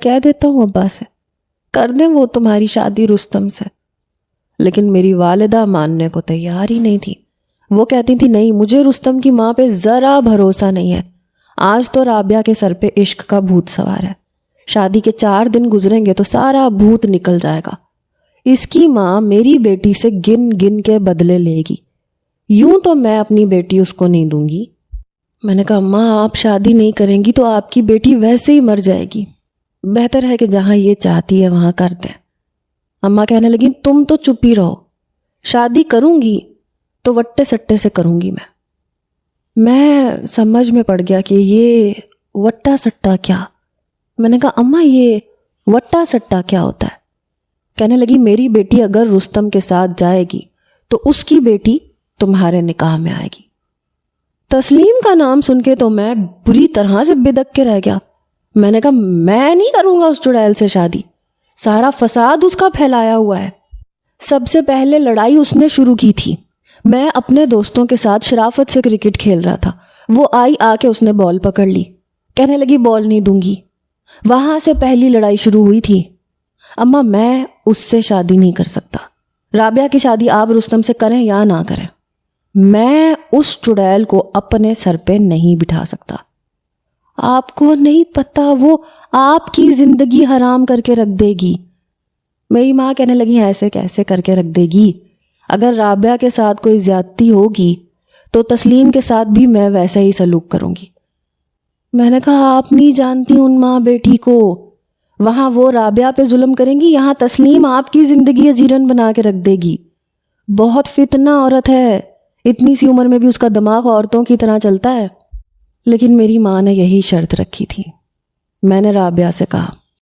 کہہ دیتا ہوں ابا سے، کر دیں وہ تمہاری شادی رستم سے۔ لیکن میری والدہ ماننے کو تیار ہی نہیں تھی۔ وہ کہتی تھی نہیں، مجھے رستم کی ماں پہ ذرا بھروسہ نہیں ہے۔ آج تو رابعہ کے سر پہ عشق کا بھوت سوار ہے، شادی کے 4 دن گزریں گے تو سارا بھوت نکل جائے گا۔ اس کی ماں میری بیٹی سے گن گن کے بدلے لے گی، یوں تو میں اپنی بیٹی اس کو نہیں دوں گی۔ میں نے کہا اماں آپ شادی نہیں کریں گی تو آپ کی بیٹی ویسے ہی مر جائے گی، بہتر ہے کہ جہاں یہ چاہتی ہے وہاں کر دیں۔ اماں کہنے لگی تم تو چپ ہی رہو، شادی کروں گی تو وٹے سٹے سے کروں گی۔ میں سمجھ میں پڑ گیا کہ یہ وٹا سٹا کیا۔ میں نے کہا اماں یہ وٹا سٹا کیا ہوتا ہے؟ کہنے لگی میری بیٹی اگر رستم کے ساتھ جائے گی تو اس کی بیٹی تمہارے نکاح میں آئے گی۔ تسلیم کا نام سن کے تو میں بری طرح سے بدک کے رہ گیا۔ میں نے کہا میں نہیں کروں گا اس چڑیل سے شادی، سارا فساد اس کا پھیلایا ہوا ہے۔ سب سے پہلے لڑائی اس نے شروع کی تھی۔ میں اپنے دوستوں کے ساتھ شرافت سے کرکٹ کھیل رہا تھا، وہ آ کے اس نے بال پکڑ لی، کہنے لگی بال نہیں دوں گی۔ وہاں سے پہلی لڑائی شروع ہوئی تھی۔ اماں میں اس سے شادی نہیں کر سکتا، رابعہ کی شادی آپ رستم سے کریں یا نہ کریں، میں اس چڑیل کو اپنے سر پہ نہیں بٹھا سکتا۔ آپ کو نہیں پتا وہ آپ کی زندگی حرام کر کے رکھ دے گی۔ میری ماں کہنے لگی ایسے کیسے کر کے رکھ دے گی؟ اگر رابعہ کے ساتھ کوئی زیادتی ہوگی تو تسلیم کے ساتھ بھی میں ویسا ہی سلوک کروں گی۔ میں نے کہا آپ نہیں جانتی ان ماں بیٹی کو، وہاں وہ رابعہ پہ ظلم کریں گی، یہاں تسلیم آپ کی زندگی اجیرن بنا کے رکھ دے گی۔ بہت فتنہ عورت ہے، اتنی سی عمر میں بھی اس کا دماغ عورتوں کی طرح چلتا ہے۔ لیکن میری ماں نے یہی شرط رکھی تھی۔ میں نے رابعہ سے کہا